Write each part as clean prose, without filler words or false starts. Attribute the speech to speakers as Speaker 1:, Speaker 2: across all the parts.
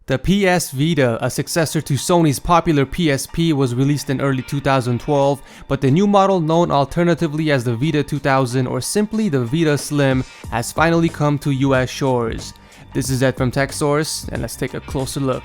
Speaker 1: The PS Vita, a successor to Sony's popular PSP, was released in early 2012, but the new model, known alternatively as the Vita 2000 or simply the Vita Slim, has finally come to US shores. This is Ed from TechSource, and let's take a closer look.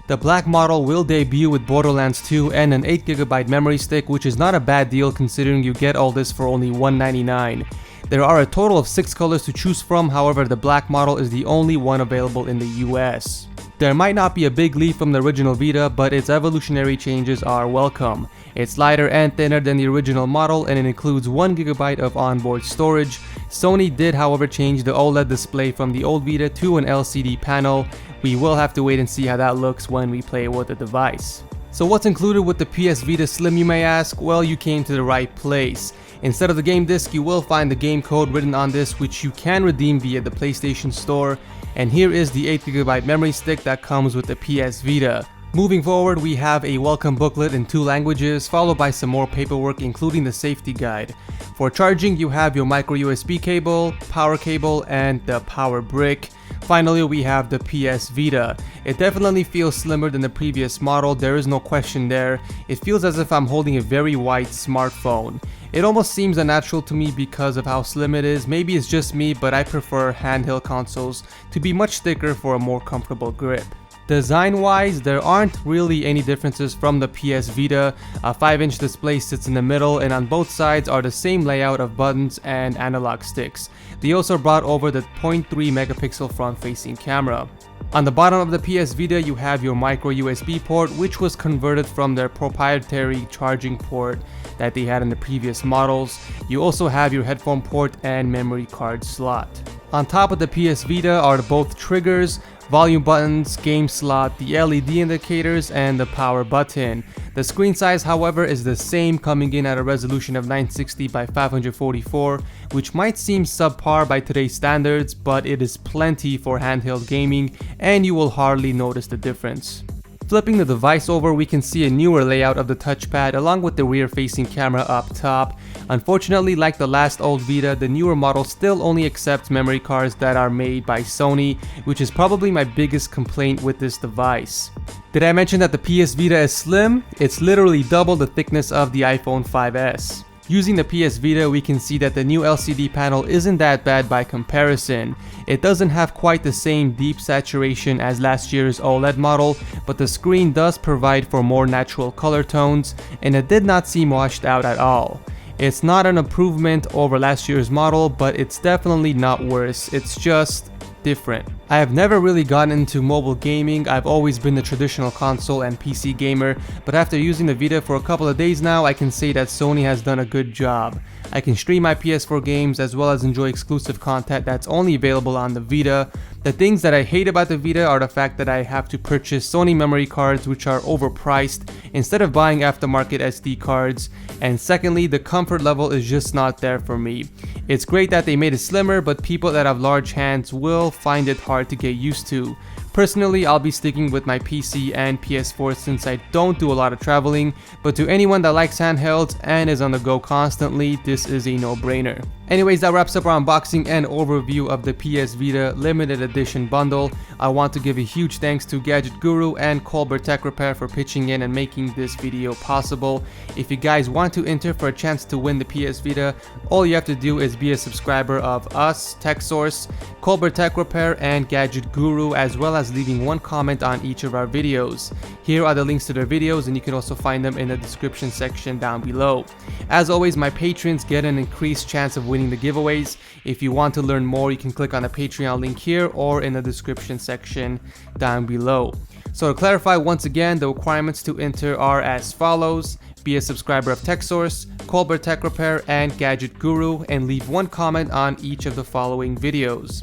Speaker 1: The black model will debut with Borderlands 2 and an 8GB memory stick, which is not a bad deal considering you get all this for only $199. There are a total of 6 colors to choose from, however the black model is the only one available in the US. There might not be a big leap from the original Vita, but its evolutionary changes are welcome. It's lighter and thinner than the original model, and it includes 1GB of onboard storage. Sony did however change the OLED display from the old Vita to an LCD panel. We will have to wait and see how that looks when we play with the device. So what's included with the PS Vita Slim, you may ask? Well, you came to the right place. Instead of the game disc, you will find the game code written on this, which you can redeem via the PlayStation Store. And here is the 8GB memory stick that comes with the PS Vita. Moving forward, we have a welcome booklet in 2 languages, followed by some more paperwork including the safety guide. For charging, you have your micro USB cable, power cable, and the power brick. Finally, we have the PS Vita. It definitely feels slimmer than the previous model, there is no question there. It feels as if I'm holding a very wide smartphone. It almost seems unnatural to me because of how slim it is. Maybe it's just me, but I prefer handheld consoles to be much thicker for a more comfortable grip. Design-wise, there aren't really any differences from the PS Vita. A 5-inch display sits in the middle, and on both sides are the same layout of buttons and analog sticks. They also brought over the 0.3 megapixel front-facing camera. On the bottom of the PS Vita, you have your micro USB port, which was converted from their proprietary charging port that they had in the previous models. You also have your headphone port and memory card slot. On top of the PS Vita are both triggers, volume buttons, game slot, the LED indicators, and the power button. The screen size, however, is the same, coming in at a resolution of 960 by 544, which might seem subpar by today's standards, but it is plenty for handheld gaming, and you will hardly notice the difference. Flipping the device over, we can see a newer layout of the touchpad along with the rear-facing camera up top. Unfortunately, like the last old Vita, the newer model still only accepts memory cards that are made by Sony, which is probably my biggest complaint with this device. Did I mention that the PS Vita is slim? It's literally double the thickness of the iPhone 5S. Using the PS Vita, we can see that the new LCD panel isn't that bad by comparison. It doesn't have quite the same deep saturation as last year's OLED model, but the screen does provide for more natural color tones, and it did not seem washed out at all. It's not an improvement over last year's model, but it's definitely not worse, it's just different. I have never really gotten into mobile gaming. I've always been the traditional console and PC gamer, but after using the Vita for a couple of days now, I can say that Sony has done a good job. I can stream my PS4 games as well as enjoy exclusive content that's only available on the Vita. The things that I hate about the Vita are the fact that I have to purchase Sony memory cards, which are overpriced, instead of buying aftermarket SD cards. And secondly, the comfort level is just not there for me. It's great that they made it slimmer, but people that have large hands will find it hard to get used to. Personally, I'll be sticking with my PC and PS4 since I don't do a lot of traveling, but to anyone that likes handhelds and is on the go constantly, this is a no-brainer. Anyways, that wraps up our unboxing and overview of the PS Vita limited edition bundle. I want to give a huge thanks to GadgetGuru and Colbert Tech for pitching in and making this video possible. If you guys want to enter for a chance to win the PS Vita, all you have to do is be a subscriber of us, TechSource, Colbert Tech and GadgetGuru, as well as leaving one comment on each of our videos. Here are the links to their videos, and you can also find them in the description section down below. As always, my patrons get an increased chance of winning the giveaways. If you want to learn more, you can click on the Patreon link here or in the description section down below. So to clarify once again, the requirements to enter are as follows: be a subscriber of TechSource, Colbert Tech and GadgetGuru, and leave one comment on each of the following videos.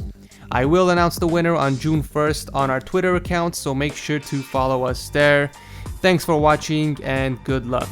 Speaker 1: I will announce the winner on June 1st on our Twitter account, so make sure to follow us there. Thanks for watching and good luck.